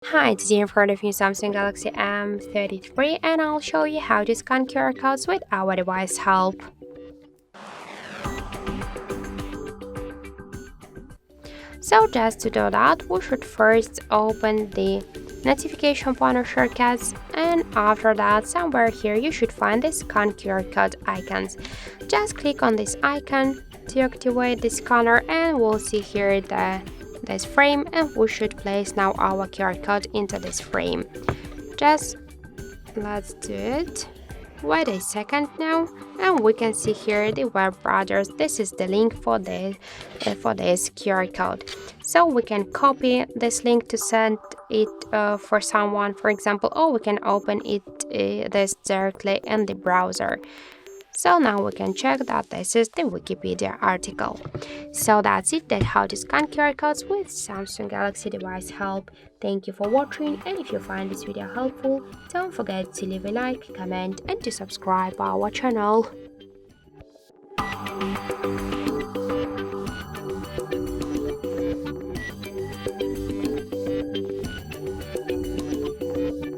Hi, today I've heard of new Samsung Galaxy M33 and I'll show you how to scan QR codes with our device help. So just to do that, we should first open the notification panel shortcuts, and after that, somewhere here you should find the scan QR code icons. Just click on this icon to activate the scanner and we'll see here this frame, and we should place now our QR code into this frame. Just let's do it. Wait a second now, and we can see here the web browsers. This is the link for this QR code. So we can copy this link to send it for someone, for example, or we can open it this directly in the browser. So now we can check that this is the Wikipedia article. So that's it, that's how to scan QR codes with Samsung Galaxy device help. Thank you for watching, and if you find this video helpful, don't forget to leave a like, comment and to subscribe our channel.